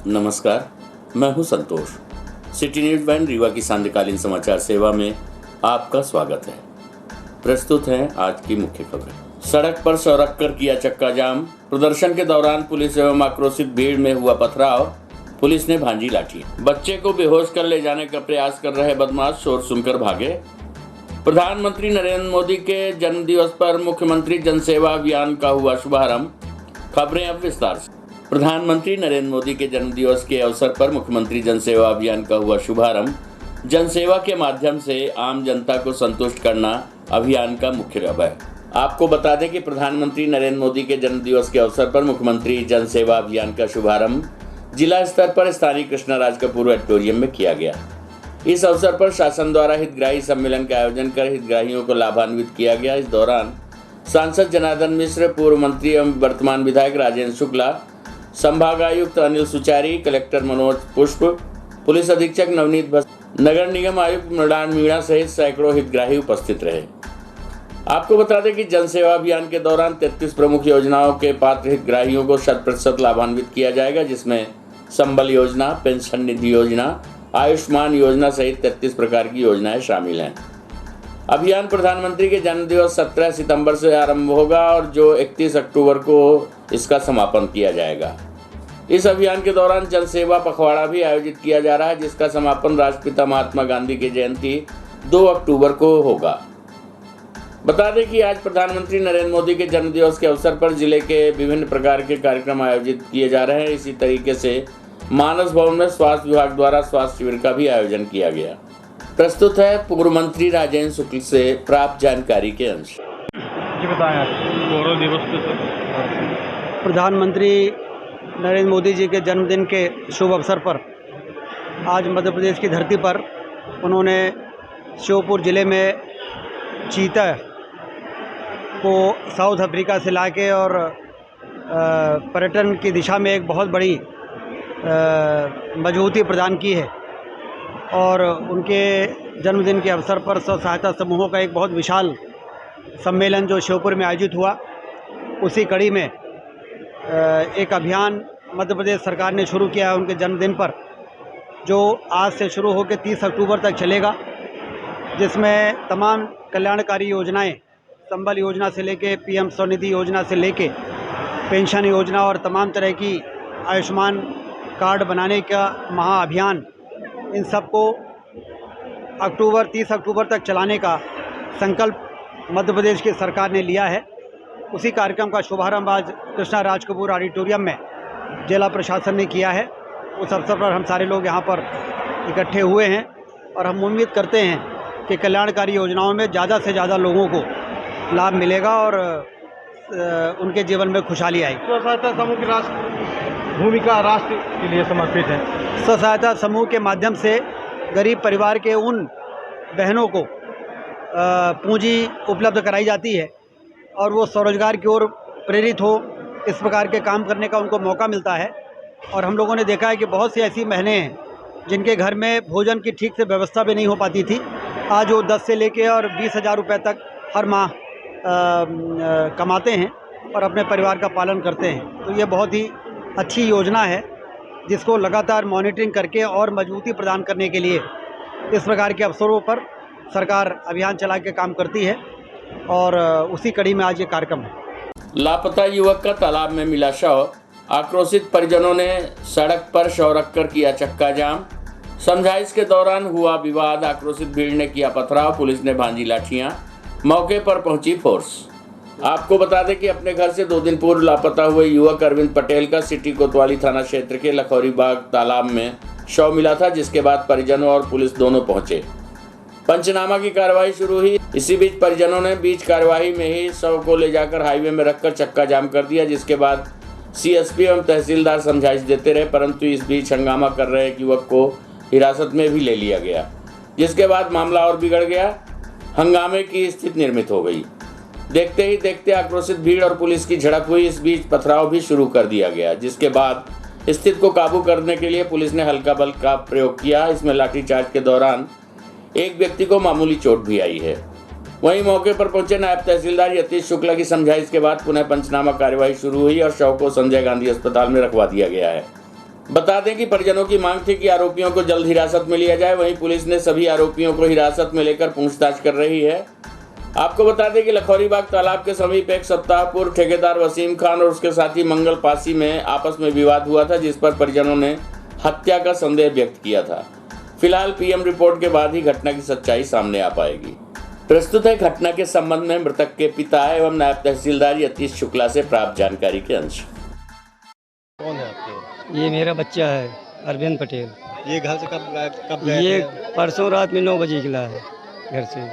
नमस्कार, मैं हूं संतोष। सिटी न्यूज वैन रीवा की सांध्यकालीन समाचार सेवा में आपका स्वागत है। प्रस्तुत हैं आज की मुख्य खबरें। सड़क पर सौ रखकर किया चक्का जाम। प्रदर्शन के दौरान पुलिस एवं आक्रोशित भीड़ में हुआ पथराव। पुलिस ने भांजी लाठी। बच्चे को बेहोश कर ले जाने का प्रयास कर रहे बदमाश शोर सुनकर भागे। प्रधानमंत्री नरेंद्र मोदी के जन्मदिवस पर मुख्यमंत्री जनसेवा अभियान का हुआ शुभारंभ। खबरें अब विस्तार से। प्रधानमंत्री नरेंद्र मोदी के जन्मदिवस के अवसर पर मुख्यमंत्री जनसेवा अभियान का हुआ शुभारंभ। जनसेवा के माध्यम से आम जनता को संतुष्ट करना अभियान का मुख्य लक्ष्य है। आपको बता दें कि प्रधानमंत्री नरेंद्र मोदी के जन्मदिवस के अवसर पर मुख्यमंत्री जनसेवा अभियान का शुभारंभ जिला स्तर पर स्थानीय कृष्णाराज कपूर ऑडिटोरियम में किया गया। इस अवसर पर शासन द्वारा हितग्राही सम्मेलन का आयोजन कर हितग्राहियों को लाभान्वित किया गया। इस दौरान सांसद जनार्दन मिश्र, पूर्व मंत्री एवं वर्तमान विधायक राजेंद्र शुक्ला, संभागायुक्त अनिल सुचारी, कलेक्टर मनोज पुष्प, पुलिस अधीक्षक नवनीत भस, नगर निगम आयुक्त मृणाल मीणा सहित सैकड़ों हितग्राही उपस्थित रहे। आपको बता दें कि जनसेवा अभियान के दौरान 33 प्रमुख योजनाओं के पात्र हितग्राहियों को 100% लाभान्वित किया जाएगा, जिसमें संबल योजना, पेंशन निधि योजना, आयुष्मान योजना सहित 33 प्रकार की योजनाएं शामिल हैं। अभियान प्रधानमंत्री के जन्मदिवस 17 सितंबर से आरंभ होगा और जो 31 अक्टूबर को इसका समापन किया जाएगा। इस अभियान के दौरान जनसेवा पखवाड़ा भी आयोजित किया जा रहा है, जिसका समापन राष्ट्रपिता महात्मा गांधी की जयंती 2 अक्टूबर को होगा। बता दें कि आज प्रधानमंत्री नरेंद्र मोदी के जन्मदिवस के अवसर पर जिले के विभिन्न प्रकार के कार्यक्रम आयोजित किए जा रहे हैं। इसी तरीके से मानस भवन में स्वास्थ्य विभाग द्वारा स्वास्थ्य शिविर का भी आयोजन किया गया। प्रस्तुत है पूर्व मंत्री राजेंद्र शुक्ल से प्राप्त जानकारी के अंश। जी बताएं, गौरव दिवस के प्रधानमंत्री नरेंद्र मोदी जी के जन्मदिन के शुभ अवसर पर आज मध्य प्रदेश की धरती पर उन्होंने श्योपुर ज़िले में चीता को साउथ अफ्रीका से लाके और पर्यटन की दिशा में एक बहुत बड़ी मजबूती प्रदान की है। और उनके जन्मदिन के अवसर पर स्व सहायता समूहों का एक बहुत विशाल सम्मेलन जो श्योपुर में आयोजित हुआ, उसी कड़ी में एक अभियान मध्य प्रदेश सरकार ने शुरू किया है उनके जन्मदिन पर, जो आज से शुरू होकर 30 अक्टूबर तक चलेगा, जिसमें तमाम कल्याणकारी योजनाएं, संबल योजना से लेके PM स्वनिधि योजना से लेके पेंशन योजना और तमाम तरह की आयुष्मान कार्ड बनाने का महाअभियान, इन सबको 30 अक्टूबर तक चलाने का संकल्प मध्य प्रदेश की सरकार ने लिया है। उसी कार्यक्रम का शुभारंभ आज कृष्णाराज कपूर ऑडिटोरियम में जिला प्रशासन ने किया है। उस अवसर पर हम सारे लोग यहाँ पर इकट्ठे हुए हैं और हम उम्मीद करते हैं कि कल्याणकारी योजनाओं में ज़्यादा से ज़्यादा लोगों को लाभ मिलेगा और उनके जीवन में खुशहाली आएगी। स्व सहायता समूह की भूमिका राष्ट्र के लिए समर्पित है। स्व सहायता समूह के माध्यम से गरीब परिवार के उन बहनों को पूंजी उपलब्ध कराई जाती है और वो स्वरोजगार की ओर प्रेरित हो, इस प्रकार के काम करने का उनको मौका मिलता है। और हम लोगों ने देखा है कि बहुत सी ऐसी बहनें हैं जिनके घर में भोजन की ठीक से व्यवस्था भी नहीं हो पाती थी। आज वो 10 से लेके और 20,000 रुपये तक हर माह कमाते हैं और अपने परिवार का पालन करते हैं। तो ये बहुत ही अच्छी योजना है, जिसको लगातार मॉनिटरिंग करके और मजबूती प्रदान करने के लिए इस प्रकार के अवसरों पर सरकार अभियान चला के काम करती है और उसी कड़ी में आज ये कार्यक्रम है। लापता युवक का तालाब में मिला शव। आक्रोशित परिजनों ने सड़क पर शव रखकर किया चक्का जाम। समझाइश के दौरान हुआ विवाद। आक्रोशित भीड़ ने किया पथराव। पुलिस ने भांजी लाठियां। मौके पर पहुंची फोर्स। आपको बता दें कि अपने घर से 2 दिन पूर्व लापता हुए युवक अरविंद पटेल का सिटी कोतवाली थाना क्षेत्र के लखौरी बाग तालाब में शव मिला था, जिसके बाद परिजनों और पुलिस दोनों पहुंचे। पंचनामा की कार्रवाई शुरू हुई। इसी बीच परिजनों ने बीच कार्यवाही में ही शव को ले जाकर हाईवे में रखकर चक्का जाम कर दिया, जिसके बाद CSP एवं तहसीलदार समझाइश देते रहे, परंतु इस बीच हंगामा कर रहे एक युवक को हिरासत में भी ले लिया गया, जिसके बाद मामला और बिगड़ गया। हंगामे की स्थिति निर्मित हो गई। देखते ही देखते आक्रोशित भीड़ और पुलिस की झड़प हुई। इस बीच पथराव भी शुरू कर दिया गया, जिसके बाद स्थिति को काबू करने के लिए पुलिस ने हल्का बल का प्रयोग किया। इसमें लाठीचार्ज के दौरान एक व्यक्ति को मामूली चोट भी आई है। वहीं मौके पर पहुंचे नायब तहसीलदार यतीश शुक्ला की समझाइश के बाद पुनः पंचनामा कार्यवाही शुरू हुई और शव को संजय गांधी अस्पताल में रखवा दिया गया है। बता दें कि परिजनों की मांग थी कि आरोपियों को जल्द हिरासत में लिया जाए। वहीं पुलिस ने सभी आरोपियों को हिरासत में लेकर पूछताछ कर रही है। आपको बता दें कि लखौरीबाग तालाब के समीप एक सप्ताह पूर्व ठेकेदार वसीम खान और उसके साथी मंगल पासी में आपस में विवाद हुआ था, जिस पर परिजनों ने हत्या का संदेह व्यक्त किया था। फिलहाल पीएम रिपोर्ट के बाद ही घटना की सच्चाई सामने आ पाएगी। प्रस्तुत है घटना के संबंध में मृतक के पिता एवं नायब तहसीलदार यतीश शुक्ला से प्राप्त जानकारी के अंश। कौन है आपके? ये मेरा बच्चा है अरविंद पटेल। ये घर से कब गए ये थे? परसों रात में 9 बजे निकला है घर से,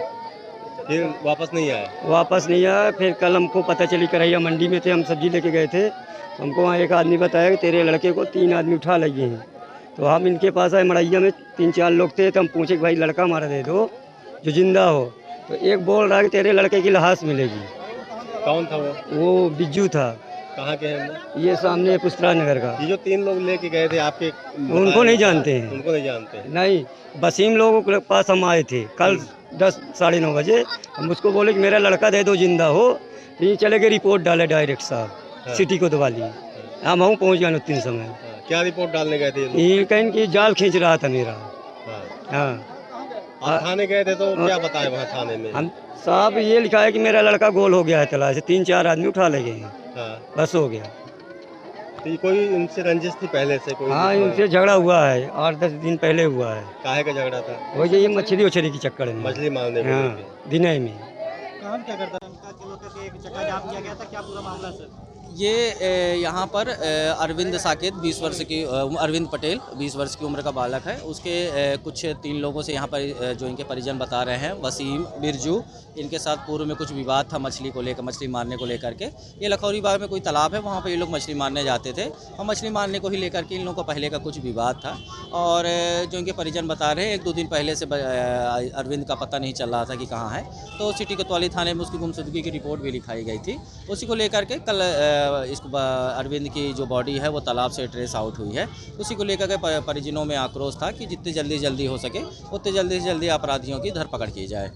फिर वापस नहीं आए? वापस नहीं आया। फिर कल हमको पता चली करैया मंडी में थे, हम सब्जी लेके गए थे, तो हमको वहाँ एक आदमी बताया कि तेरे लड़के को 3 आदमी उठा लगे हैं। तो हम इनके पास आए, मड़ैया में 3-4 लोग थे, तो हम पूछे कि भाई लड़का हमारा दे दो जो जिंदा हो। तो एक बोल रहा है कि तेरे लड़के की लाश मिलेगी। कौन था वो बिज्जू था। कहाँ के हैं वो? ये सामने पुस्तरा नगर का। ये जो 3 लोग लेके गए थे आपके, उनको नहीं जानते हैं। उनको नहीं जानते? नहीं, वसीम लोगों के पास हम आए थे कल 10 साढ़े 9 बजे। हम उसको बोले कि मेरा लड़का दे दो जिंदा हो। तो ये चले गए रिपोर्ट डाले डायरेक्ट साहब सिटी कोतवाली। हम वहाँ पहुँच गए 3 समय। क्या रिपोर्ट डालने गए थे? ये कहीं कि जाल खींच रहा था मेरा। हाँ, आप थाने गए थे तो क्या बताया वहाँ थाने में? हम साहब ये लिखा है कि मेरा लड़का गोल हो गया है तलाश से, 3-4 आदमी उठा ले गए हैं, बस हो गया। तो ये कोई इनसे रंजिश थी पहले से कोई? हाँ, इनसे झगड़ा हुआ है, 8-10 दिन पहले हुआ है। काहे का झगड़ा था? वो ये मछली उछली की चक्कर में, मछली मारने में। हाँ, दिनई में। काम क्या करता है? एक चक्का जाम किया गया था, क्या पूरा मामला सर? ये यहाँ पर अरविंद साकेत 20 वर्ष की अरविंद पटेल 20 वर्ष की उम्र का बालक है। उसके कुछ 3 लोगों से यहाँ पर जो इनके परिजन बता रहे हैं, वसीम, बिरजू, इनके साथ पूर्व में कुछ विवाद था मछली को लेकर, मछली मारने को लेकर के। ये लखौरीबाग में कोई तालाब है, वहाँ पर ये लोग मछली मारने जाते थे और मछली मारने को ही लेकर के इन लोगों का पहले का कुछ विवाद था। और जो इनके परिजन बता रहे हैं, 1-2 दिन पहले से अरविंद का पता नहीं चल रहा था कि कहाँ है। तो सिटी कोतवाली थाने में उसकी गुमशुदगी की रिपोर्ट भी लिखाई गई थी। उसी को लेकर के कल इस अरविंद की जो बॉडी है वो तालाब से ट्रेस आउट हुई है। उसी को लेकर के परिजनों में आक्रोश था कि जितनी जल्दी हो सके उतनी जल्दी से जल्दी अपराधियों की धरपकड़ की जाए।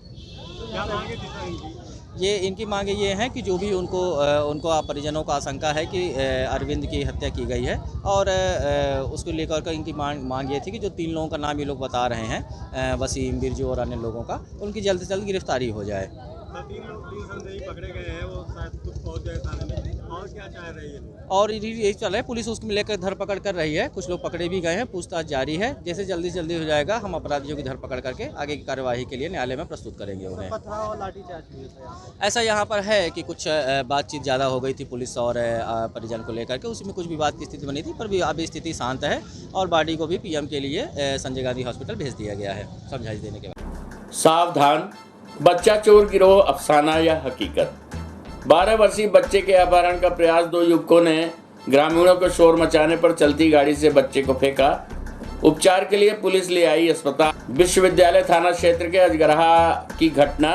ये इनकी मांगे ये हैं कि जो भी उनको परिजनों को आशंका है कि अरविंद की हत्या की गई है और उसको लेकर के इनकी मांग ये थी कि जो 3 लोगों का नाम ये लोग बता रहे हैं, वसीम, बिरजू और अन्य लोगों का, उनकी जल्द से जल्द गिरफ्तारी हो जाए। 3 संदेही पकड़े गए हैं, वो शायद खुद पहुंच गए थाने में। और क्या चाह रही है? और यही चल रहा है, पुलिस उसको लेकर धरपकड़ कर रही है। कुछ लोग पकड़े भी गए हैं, पूछताछ जारी है। जैसे जल्दी से जल्दी हो जाएगा, हम अपराधियों की धरपकड़ करके आगे की कार्यवाही के लिए न्यायालय में प्रस्तुत करेंगे उन्हें। ऐसा यहाँ पर है कि कुछ बातचीत ज़्यादा हो गई थी पुलिस और परिजन को लेकर के, उसी में कुछ विवाद की स्थिति बनी थी, पर अभी स्थिति शांत है और बॉडी को भी पीएम के लिए संजय गांधी हॉस्पिटल भेज दिया गया है समझाइश देने के बाद। सावधान, बच्चा चोर गिरोह अफसाना या हकीकत। 12 वर्षीय बच्चे के अपहरण का प्रयास 2 युवकों ने ग्रामीणों को शोर मचाने पर चलती गाड़ी से बच्चे को फेंका। उपचार के लिए पुलिस ले आई अस्पताल। विश्वविद्यालय थाना क्षेत्र के अजगरहा की घटना।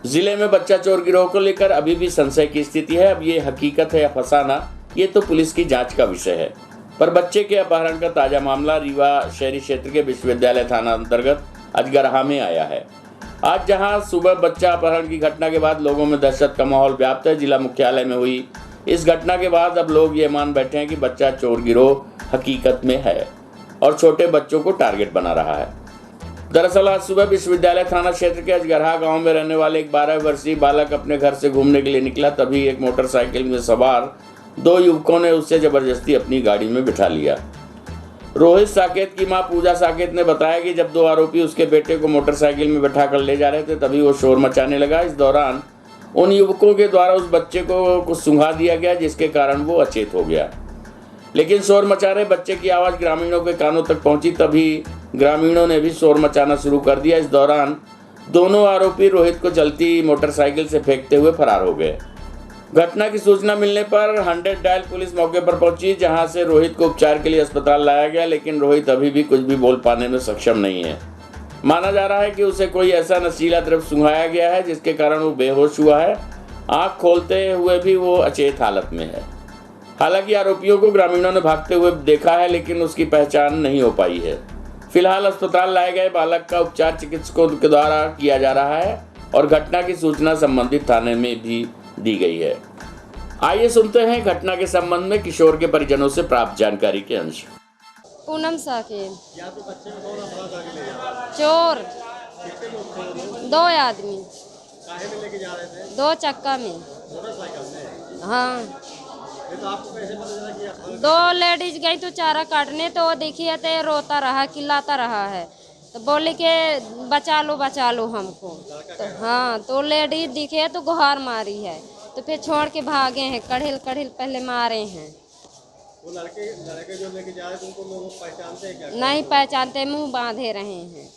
जिले में बच्चा चोर गिरोह को लेकर अभी भी संशय की स्थिति है। अब ये हकीकत है या फसाना, ये तो पुलिस की जांच का विषय है। पर बच्चे के अपहरण का ताजा मामला रीवा शहरी क्षेत्र के विश्वविद्यालय थाना अंतर्गत अजगरहा में आया है। आज जहां सुबह बच्चा अपहरण की घटना के बाद लोगों में दहशत का माहौल व्याप्त है। जिला मुख्यालय में हुई इस घटना के बाद अब लोग ये मान बैठे हैं कि बच्चा चोर गिरोह हकीकत में है और छोटे बच्चों को टारगेट बना रहा है। दरअसल आज सुबह विश्वविद्यालय थाना क्षेत्र के अजगरहा गांव में रहने वाले एक 12 वर्षीय बालक अपने घर से घूमने के लिए निकला, तभी एक मोटरसाइकिल में सवार 2 युवकों ने उससे जबरदस्ती अपनी गाड़ी में बिठा लिया। रोहित साकेत की मां पूजा साकेत ने बताया कि जब 2 आरोपी उसके बेटे को मोटरसाइकिल में बैठा कर ले जा रहे थे, तभी वो शोर मचाने लगा। इस दौरान उन युवकों के द्वारा उस बच्चे को कुछ सूंघा दिया गया, जिसके कारण वो अचेत हो गया। लेकिन शोर मचा रहे बच्चे की आवाज़ ग्रामीणों के कानों तक पहुंची, तभी ग्रामीणों ने भी शोर मचाना शुरू कर दिया। इस दौरान दोनों आरोपी रोहित को चलती मोटरसाइकिल से फेंकते हुए फरार हो गए। घटना की सूचना मिलने पर 100 डायल पुलिस मौके पर पहुंची, जहां से रोहित को उपचार के लिए अस्पताल लाया गया, लेकिन रोहित अभी भी कुछ भी बोल पाने में सक्षम नहीं है। माना जा रहा है कि उसे कोई ऐसा नशीला द्रव्य सूंघाया गया है जिसके कारण वो बेहोश हुआ है। आंख खोलते हुए भी वो अचेत हालत में है। हालांकि आरोपियों को ग्रामीणों ने भागते हुए देखा है, लेकिन उसकी पहचान नहीं हो पाई है। फिलहाल अस्पताल लाए गए बालक का उपचार चिकित्सकों के द्वारा किया जा रहा है और घटना की सूचना संबंधित थाने में भी दी गई है। आइए सुनते हैं घटना के संबंध में किशोर के परिजनों से प्राप्त जानकारी के अंश। पूनम साकिब। यहाँ पे बच्चे में कौन अपराध आगे ले जा रहा है? चोर कितने लोग थे वो लोग? 2 आदमी, काहे में लेके जा रहे थे? 2 चक्का में। मोटरसाइकिल में? हाँ, ये तो आपको कैसे पता चला कि अपराध? 2 लेडीज गई तो चारा काटने, तो वो देखिए तो रोता रहा, चिल्लाता रहा है, तो बोले कि बचा लो हमको। तो हाँ, तो लेडीज दिखे तो गुहार मारी है, तो फिर छोड़ के भागे हैं, कढ़िल पहले मारे हैं। वो लड़के जो लेके जा रहे थे उनको लोग पहचानते हैं क्या? नहीं पहचानते, मुंह बांधे रहे हैं।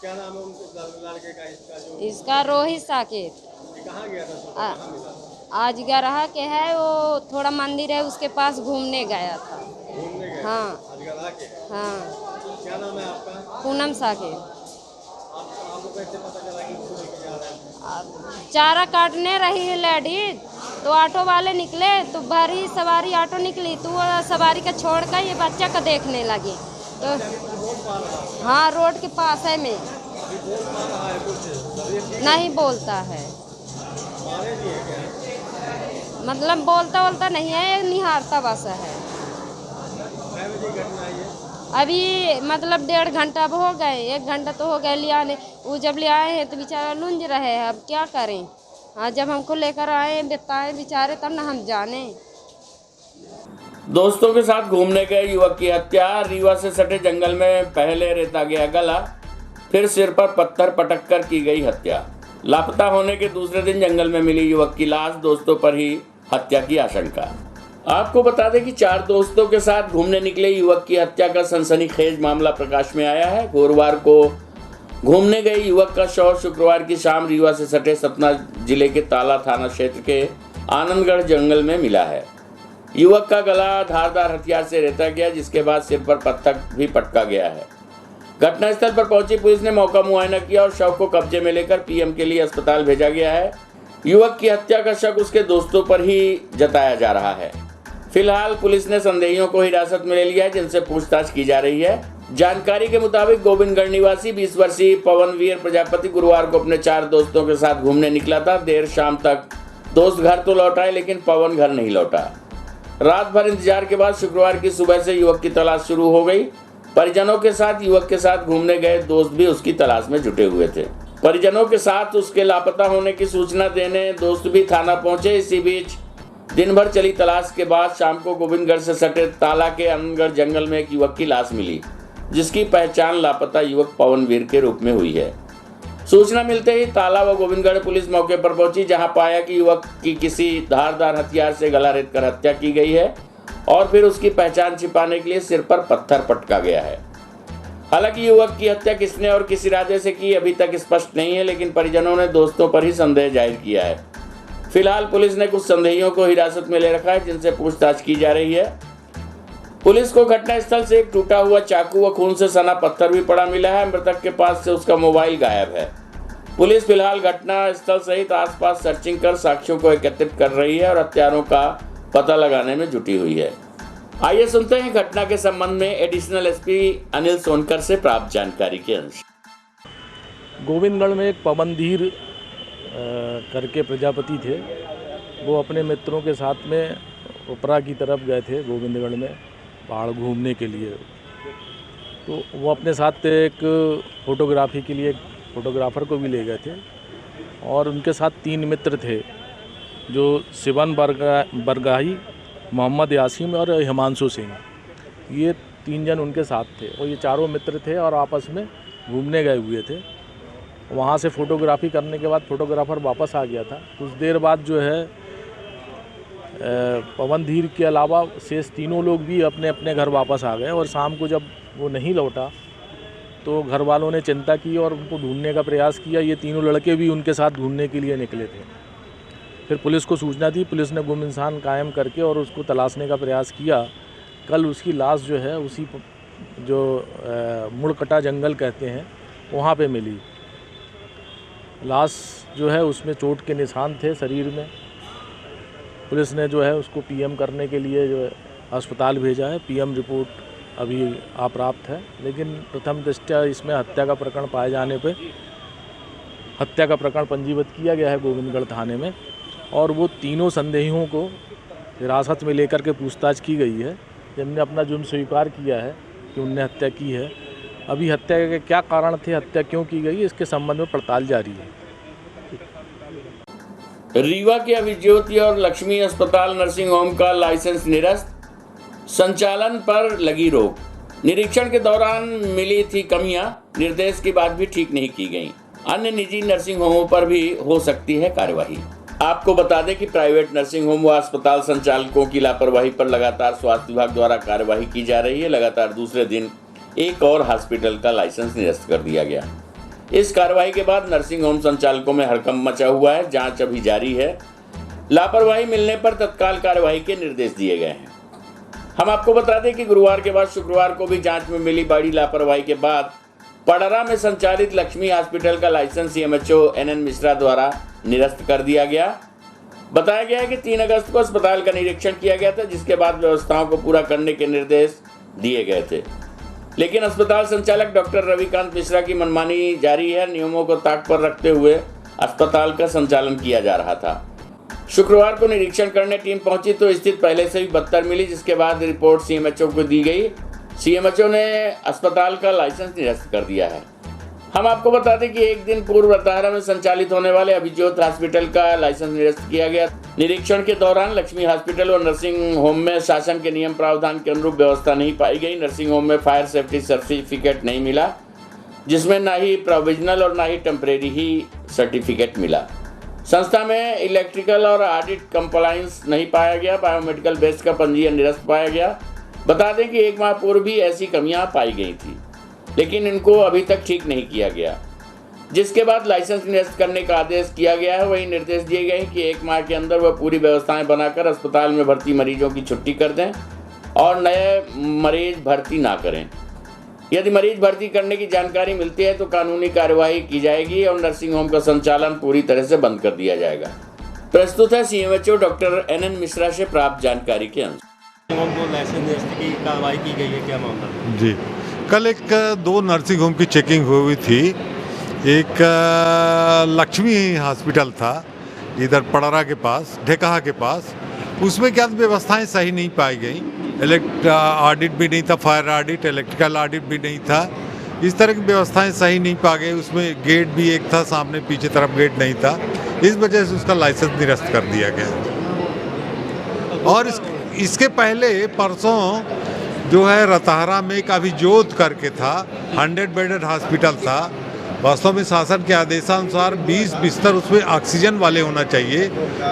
क्या नाम है उनके लड़के का? इसका जो इसका रोहित साकेत। ये कहाँ गया था? सुबह कहाँ मिला? आज गरहा के है, वो थोड़ा मंदिर है उसके पास घूमने गया था। घूमने गए? हाँ आज गधा के? हाँ, क्या नाम है आपका? पूनम साकेत। आपको कैसे पता चला कि उसको लेके जा रहे हैं? चारा काटने रही है लेडीज, तो ऑटो वाले निकले, तो भरी सवारी ऑटो निकली, तो वो सवारी का छोड़ कर ये बच्चा का देखने लगे। तो हाँ, रोड के पास है में। अभी बोल पा रहा है कुछ? नहीं बोलता है, मारे भी है क्या? मतलब बोलता नहीं है, निहारता बस है। कै बजे घटना है ये? अभी मतलब 1.5 घंटा अब हो गए, 1 घंटा तो हो गए ले आने। वो जब ले आए हैं तो बेचारा लुंज रहे हैं, अब क्या करें। हाँ, जब हमको लेकर आए बताए बेचारे, तब ना हम जाने। दोस्तों के साथ घूमने गए युवक की हत्या। रीवा से सटे जंगल में पहले रेता गया गला, फिर सिर पर पत्थर पटक कर की गई हत्या। लापता होने के दूसरे दिन जंगल में मिली युवक की लाश, दोस्तों पर ही हत्या की आशंका। आपको बता दें कि 4 दोस्तों के साथ घूमने निकले युवक की हत्या का सनसनीखेज मामला प्रकाश में आया है। गुरुवार को घूमने गए युवक का शव शुक्रवार की शाम रीवा से सटे सतना जिले के ताला थाना क्षेत्र के आनंदगढ़ जंगल में मिला है। युवक का गला धारदार हथियार से रेता गया, जिसके बाद सिर पर पत्थर भी पटका गया है। घटनास्थल पर पहुंची पुलिस ने मौका मुआयना किया और शव को कब्जे में लेकर पीएम के लिए अस्पताल भेजा गया है। युवक की हत्या का शक उसके दोस्तों पर ही जताया जा रहा है। फिलहाल पुलिस ने संदेहियों को हिरासत में ले लिया है, जिनसे पूछताछ की जा रही है। जानकारी के मुताबिक गोविंदगढ़ निवासी 20 वर्षीय पवनवीर प्रजापति गुरुवार को अपने 4 दोस्तों के साथ घूमने निकला था। देर शाम तक दोस्त घर तो लौट आए, लेकिन पवन घर नहीं लौटा। रात भर इंतजार के बाद शुक्रवार की सुबह से युवक की तलाश शुरू हो गई। परिजनों के साथ युवक के साथ घूमने गए दोस्त भी उसकी तलाश में जुटे हुए थे। परिजनों के साथ उसके लापता होने की सूचना देने दोस्त भी थाना पहुंचे। इसी बीच दिन भर चली तलाश के बाद शाम को गोविंदगढ़ से सटे ताला के आनंदगढ़ जंगल में एक युवक की लाश मिली, जिसकी पहचान लापता युवक पवनवीर के रूप में हुई है। सूचना मिलते ही ताला व गोविंदगढ़ पुलिस मौके पर पहुंची, जहां पाया कि युवक की किसी धारदार हथियार से गला रेतकर हत्या की गई है और फिर उसकी पहचान छिपाने के लिए सिर पर पत्थर पटका गया है। हालांकि युवक की हत्या किसने और किस इरादे से की अभी तक स्पष्ट नहीं है, लेकिन परिजनों ने दोस्तों पर ही संदेह जाहिर किया है। फिलहाल पुलिस ने कुछ संदेहियों को हिरासत में ले रखा है, जिनसे पूछताछ की जा रही है। पुलिस को घटनास्थल से एक टूटा हुआ चाकू व खून से सना पत्थर भी पड़ा मिला है। मृतक के पास से उसका मोबाइल गायब है। पुलिस फिलहाल घटनास्थल सहित आसपास सर्चिंग कर साक्ष्यों को एकत्रित कर रही है और हत्यारों का पता लगाने में जुटी हुई है। आइए सुनते हैं घटना के संबंध में एडिशनल एसपी अनिल सोनकर से प्राप्त जानकारी के अनुसार। गोविंदगढ़ में एक पवनधीर करके प्रजापति थे। वो अपने मित्रों के साथ में उपरा की तरफ गए थे गोविंदगढ़ में पहाड़ घूमने के लिए। तो वो अपने साथ एक फोटोग्राफी के लिए एक फोटोग्राफर को भी ले गए थे और उनके साथ 3 मित्र थे, जो शिवन बरगाही, मोहम्मद यासीम और हिमांशु सिंह। ये 3 जन उनके साथ थे और ये चारों मित्र थे और आपस में घूमने गए हुए थे। वहाँ से फ़ोटोग्राफी करने के बाद फोटोग्राफर वापस आ गया था। कुछ देर बाद जो है पवनधीर के अलावा शेष तीनों लोग भी अपने अपने घर वापस आ गए और शाम को जब वो नहीं लौटा तो घर वालों ने चिंता की और उनको ढूंढने का प्रयास किया। ये तीनों लड़के भी उनके साथ ढूंढने के लिए निकले थे। फिर पुलिस को सूचना दी, पुलिस ने गुम इंसान कायम करके और उसको तलाशने का प्रयास किया। कल उसकी लाश जो है उसी जो मुड़कटा जंगल कहते हैं वहाँ पे मिली। लाश जो है उसमें चोट के निशान थे शरीर में। पुलिस ने जो है उसको पीएम करने के लिए जो है अस्पताल भेजा है। पीएम रिपोर्ट अभी अप्राप्त है, लेकिन प्रथम दृष्टया इसमें हत्या का प्रकरण पाए जाने पे हत्या का प्रकरण पंजीबद्ध किया गया है गोविंदगढ़ थाने में और वो तीनों संदेहियों को हिरासत में लेकर के पूछताछ की गई है, जिनने अपना जुर्म स्वीकार किया है कि उनने हत्या की है। अभी हत्या के क्या कारण थे, हत्या क्यों की गई, इसके संबंध में पड़ताल जारी है। रीवा के अभिज्योति और लक्ष्मी अस्पताल नर्सिंग होम का लाइसेंस निरस्त, संचालन पर लगी रोक। निरीक्षण के दौरान मिली थी कमियां, निर्देश के बाद भी ठीक नहीं की गई। अन्य निजी नर्सिंग होमों पर भी हो सकती है कार्रवाई। आपको बता दें कि प्राइवेट नर्सिंग होम व अस्पताल संचालकों की लापरवाही पर लगातार स्वास्थ्य विभाग द्वारा कार्रवाई की जा रही है। लगातार दूसरे दिन एक और हॉस्पिटल का लाइसेंस निरस्त कर दिया गया। इस कार्रवाई के बाद नर्सिंग होम संचालकों में हड़कंप मचा हुआ है। जांच अभी जारी है। लापरवाही मिलने पर तत्काल कार्रवाई के निर्देश दिए गए हैं। हम आपको बता दें कि गुरुवार के बाद शुक्रवार को भी जांच में मिली बड़ी लापरवाही के बाद पडरा में संचालित लक्ष्मी हॉस्पिटल का लाइसेंस सीएमएचओ NN मिश्रा द्वारा निरस्त कर दिया गया। बताया गया है कि 3 अगस्त को अस्पताल का निरीक्षण किया गया था, जिसके बाद व्यवस्थाओं को पूरा करने के निर्देश दिए गए थे, लेकिन अस्पताल संचालक डॉक्टर रविकांत मिश्रा की मनमानी जारी है। नियमों को ताक पर रखते हुए अस्पताल का संचालन किया जा रहा था। शुक्रवार को निरीक्षण करने टीम पहुंची तो स्थिति पहले से भी बदतर मिली, जिसके बाद रिपोर्ट सीएमएचओ को दी गई। सीएमएचओ ने अस्पताल का लाइसेंस निरस्त कर दिया है। हम आपको बता दें कि एक दिन पूर्व रतहरा में संचालित होने वाले अभिज्योत हॉस्पिटल का लाइसेंस निरस्त किया गया। निरीक्षण के दौरान लक्ष्मी हॉस्पिटल और नर्सिंग होम में शासन के नियम प्रावधान के अनुरूप व्यवस्था नहीं पाई गई। नर्सिंग होम में फायर सेफ्टी सर्टिफिकेट नहीं मिला, जिसमें ना ही प्रोविजनल और ना ही टेम्परेरी ही सर्टिफिकेट मिला। संस्था में इलेक्ट्रिकल और ऑडिट कंप्लायंस नहीं पाया गया। बायोमेडिकल बेस्ड का पंजीयन निरस्त पाया गया। बता दें कि 1 माह पूर्व भी ऐसी कमियां पाई गई थी, लेकिन इनको अभी तक ठीक नहीं किया गया, जिसके बाद लाइसेंस निरस्त करने का आदेश किया गया है। वही निर्देश दिए गए हैं कि 1 माह के अंदर वह पूरी व्यवस्थाएं बनाकर अस्पताल में भर्ती मरीजों की छुट्टी कर दें और नए मरीज भर्ती ना करें। यदि मरीज भर्ती करने की जानकारी मिलती है तो कानूनी कार्यवाही की जाएगी और नर्सिंग होम का संचालन पूरी तरह से बंद कर दिया जाएगा। प्रस्तुत है सीएमएचओ डॉक्टर NN मिश्रा से प्राप्त जानकारी के अनुसार। लाइसेंस निरस्त की कार्रवाई की गई है, क्या मामला? जी, कल 2 नर्सिंग होम की चेकिंग हुई थी। एक लक्ष्मी हॉस्पिटल था इधर पडरा के पास, ढेकहा के पास। उसमें क्या व्यवस्थाएं सही नहीं पाई गई। ऑडिट भी नहीं था, फायर ऑडिट, इलेक्ट्रिकल ऑडिट भी नहीं था। इस तरह की व्यवस्थाएं सही नहीं पा गई। उसमें गेट भी एक था, सामने पीछे तरफ गेट नहीं था। इस वजह से उसका लाइसेंस निरस्त कर दिया गया। और इसके पहले परसों जो है रतहरा में एक अभिज्योत करके था, 100 बेडेड हॉस्पिटल था। वास्तव में शासन के आदेशानुसार 20 बिस्तर उसमें ऑक्सीजन वाले होना चाहिए।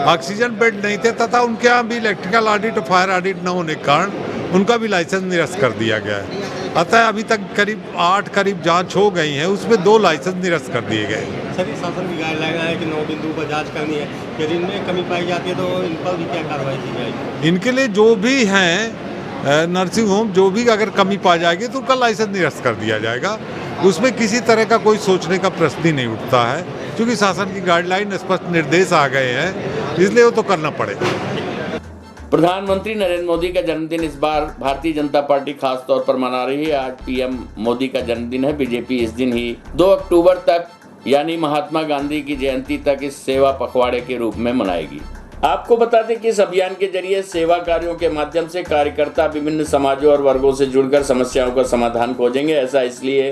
ऑक्सीजन बेड नहीं थे तथा उनके यहाँ भी इलेक्ट्रिकल ऑडिट और फायर ऑडिट न होने के कारण उनका भी लाइसेंस निरस्त कर दिया गया है। अतः अभी तक करीब 8 जांच हो गई हैं, उसमें 2 लाइसेंस निरस्त कर दिए गए। सभी शासन की गाइडलाइन है कि 9 बिंदु पर जांच करनी है। यदि इनमें कमी पाई जाती है तो इन पर भी क्या कार्रवाई की जाएगी? इनके लिए जो भी हैं नर्सिंग होम, जो भी अगर कमी पा जाएगी तो उनका लाइसेंस निरस्त कर दिया जाएगा। उसमें किसी तरह का कोई सोचने का प्रश्न ही नहीं उठता है, क्योंकि शासन की गाइडलाइन स्पष्ट निर्देश आ गए हैं, इसलिए वो तो करना पड़ेगा। प्रधानमंत्री नरेंद्र मोदी का जन्मदिन इस बार भारतीय जनता पार्टी खास तौर पर मना रही है। आज पीएम मोदी का जन्मदिन है। बीजेपी इस दिन ही 2 अक्टूबर तक यानी महात्मा गांधी की जयंती तक इस सेवा पखवाड़े के रूप में मनाएगी। आपको बता दें कि इस अभियान के जरिए सेवा कार्यों के माध्यम से कार्यकर्ता विभिन्न समाजों और वर्गों से जुड़कर समस्याओं का समाधान खोजेंगे। ऐसा इसलिए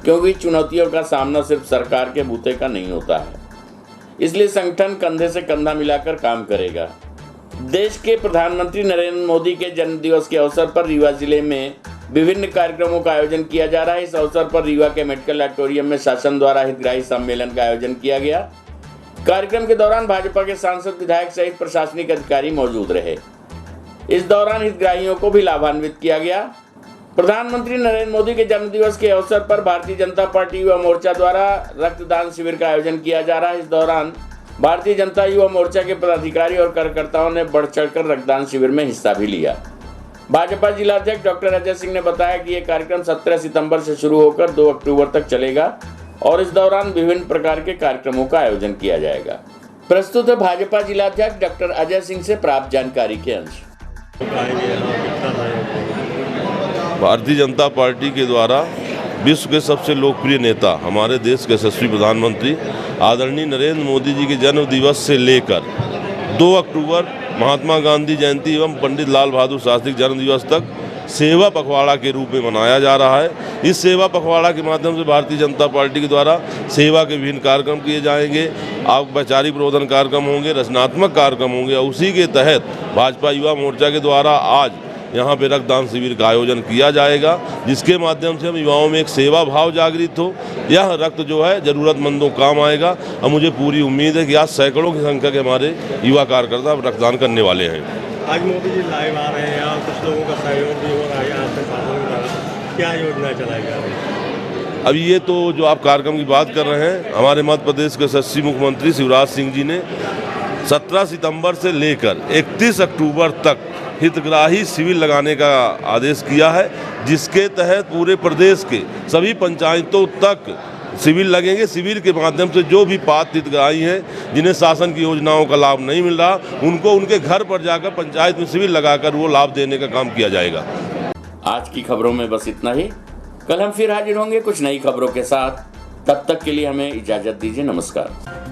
क्योंकि चुनौतियों का सामना सिर्फ सरकार के बूते का नहीं होता है, इसलिए संगठन कंधे से कंधा मिलाकर काम करेगा। देश के प्रधानमंत्री नरेंद्र मोदी के जन्म दिवस के अवसर पर रीवा जिले में विभिन्न कार्यक्रमों का आयोजन किया जा रहा है। इस अवसर पर रीवा के मेडिकल ऑडिटोरियम में शासन द्वारा हितग्राही सम्मेलन का आयोजन किया गया। कार्यक्रम के दौरान भाजपा के सांसद, विधायक सहित प्रशासनिक अधिकारी मौजूद रहे। इस दौरान हितग्राहियों को भी लाभान्वित किया गया। प्रधानमंत्री नरेंद्र मोदी के जन्मदिवस के अवसर पर भारतीय जनता पार्टी युवा मोर्चा द्वारा रक्तदान शिविर का आयोजन किया जा रहा है। इस दौरान भारतीय जनता युवा मोर्चा के पदाधिकारी और कार्यकर्ताओं ने बढ़ चढ़कर रक्तदान शिविर में हिस्सा भी लिया। भाजपा जिलाध्यक्ष डॉक्टर अजय सिंह ने बताया कि यह कार्यक्रम 17 सितंबर से शुरू होकर 2 अक्टूबर तक चलेगा और इस दौरान विभिन्न प्रकार के कार्यक्रमों का आयोजन किया जाएगा। प्रस्तुत है भाजपा जिलाध्यक्ष डॉक्टर अजय सिंह से प्राप्त जानकारी के अंश। भारतीय जनता पार्टी के द्वारा विश्व के सबसे लोकप्रिय नेता, हमारे देश के यशस्वी प्रधानमंत्री आदरणीय नरेंद्र मोदी जी के जन्म दिवस से लेकर 2 अक्टूबर महात्मा गांधी जयंती एवं पंडित लाल बहादुर शास्त्री जन्म दिवस तक सेवा पखवाड़ा के रूप में मनाया जा रहा है। इस सेवा पखवाड़ा के माध्यम से भारतीय जनता पार्टी के द्वारा सेवा के विभिन्न कार्यक्रम किए जाएंगे, औपचारिक प्रबोधन कार्यक्रम होंगे, रचनात्मक कार्यक्रम होंगे और उसी के तहत भाजपा युवा मोर्चा के द्वारा आज यहाँ पे रक्तदान शिविर का आयोजन किया जाएगा, जिसके माध्यम से हम युवाओं में एक सेवा भाव जागृत हो। यह रक्त जो है ज़रूरतमंदों काम आएगा और मुझे पूरी उम्मीद है कि आज सैकड़ों की संख्या के हमारे युवा कार्यकर्ता रक्तदान करने वाले हैं। आज मोदी जी लाइव आ रहे हैं और कुछ लोगों का सहयोग भी हो रहा है यहाँ से शासन के द्वारा, क्या योजना चलाई जा रही है? अब ये तो जो आप कार्यक्रम की बात कर रहे हैं, हमारे मध्य प्रदेश के यशस्वी मुख्यमंत्री शिवराज सिंह जी ने 17 सितंबर से लेकर 31 अक्टूबर तक हितग्राही शिविर लगाने का आदेश किया है, जिसके तहत पूरे प्रदेश के सभी पंचायतों तक शिविर लगेंगे। शिविर के माध्यम से जो भी पात्र हितग्राही हैं जिन्हें शासन की योजनाओं का लाभ नहीं मिल रहा, उनको उनके घर पर जाकर पंचायत में शिविर लगाकर वो लाभ देने का काम किया जाएगा। आज की खबरों में बस इतना ही। कल हम फिर हाजिर होंगे कुछ नई खबरों के साथ। तब तक के लिए हमें इजाजत दीजिए। नमस्कार।